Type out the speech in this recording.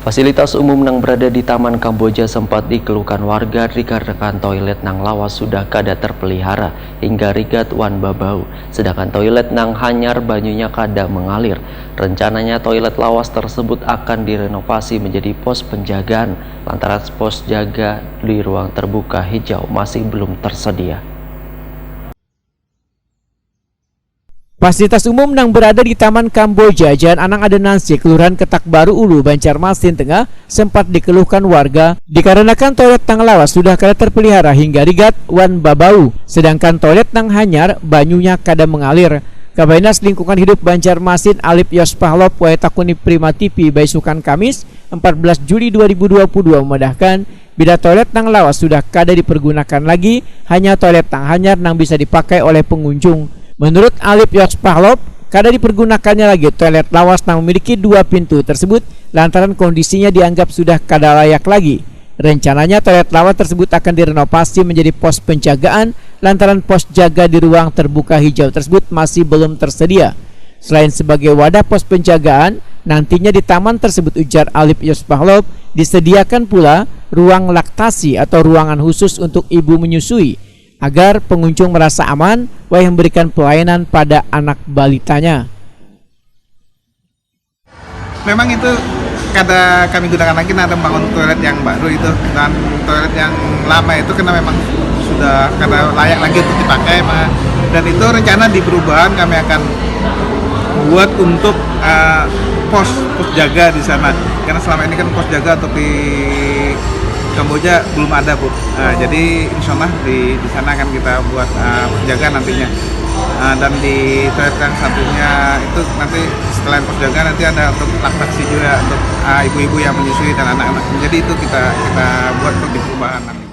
Fasilitas umum yang berada di Taman Kamboja sempat dikeluhkan warga dikarenakan toilet nang lawas sudah kada terpelihara hingga rigat wan babau. Sedangkan toilet nang hanyar banyunya kada mengalir. Rencananya toilet lawas tersebut akan direnovasi menjadi pos penjagaan lantaran pos jaga di ruang terbuka hijau masih belum tersedia. Fasilitas umum yang berada di Taman Kamboja, Jalan Anang Adenansi, Kelurahan Ketak Baru Ulu, Banjarmasin Tengah, sempat dikeluhkan warga dikarenakan toilet nang lawas sudah kada terpelihara hingga rigat wan babau. Sedangkan toilet nang hanyar banyunya kada mengalir. Kabainas Lingkungan Hidup Banjarmasin Alip Yospahlop wae takuni Prima TV Baisukan Kamis 14 Juli 2022 memedahkan bila toilet nang lawas sudah kada dipergunakan lagi, hanya toilet nang hanyar nang bisa dipakai oleh pengunjung. Menurut Alip Yospahlop, kada dipergunakannya lagi toilet lawas yang memiliki 2 pintu tersebut lantaran kondisinya dianggap sudah kada layak lagi. Rencananya toilet lawas tersebut akan direnovasi menjadi pos penjagaan lantaran pos jaga di ruang terbuka hijau tersebut masih belum tersedia. Selain sebagai wadah pos penjagaan, nantinya di taman tersebut, ujar Alip Yospahlop, disediakan pula ruang laktasi atau ruangan khusus untuk ibu menyusui agar pengunjung merasa aman wahai memberikan pelayanan pada anak balitanya. Memang itu kada kami gunakan lagi, ada bangun toilet yang baru itu, dan toilet yang lama itu karena memang sudah kada layak lagi untuk dipakai, dan itu rencana di perubahan kami akan buat untuk pos jaga di sana, karena selama ini kan pos jaga untuk di Kamboja belum ada, Bu. Jadi insya Allah di sana akan kita buat penjaga nantinya. Dan di toilet yang satunya itu nanti setelah penjaga nanti ada untuk laktasi juga untuk ibu-ibu yang menyusui dan anak-anak. Jadi itu kita buat untuk di perubahan nanti.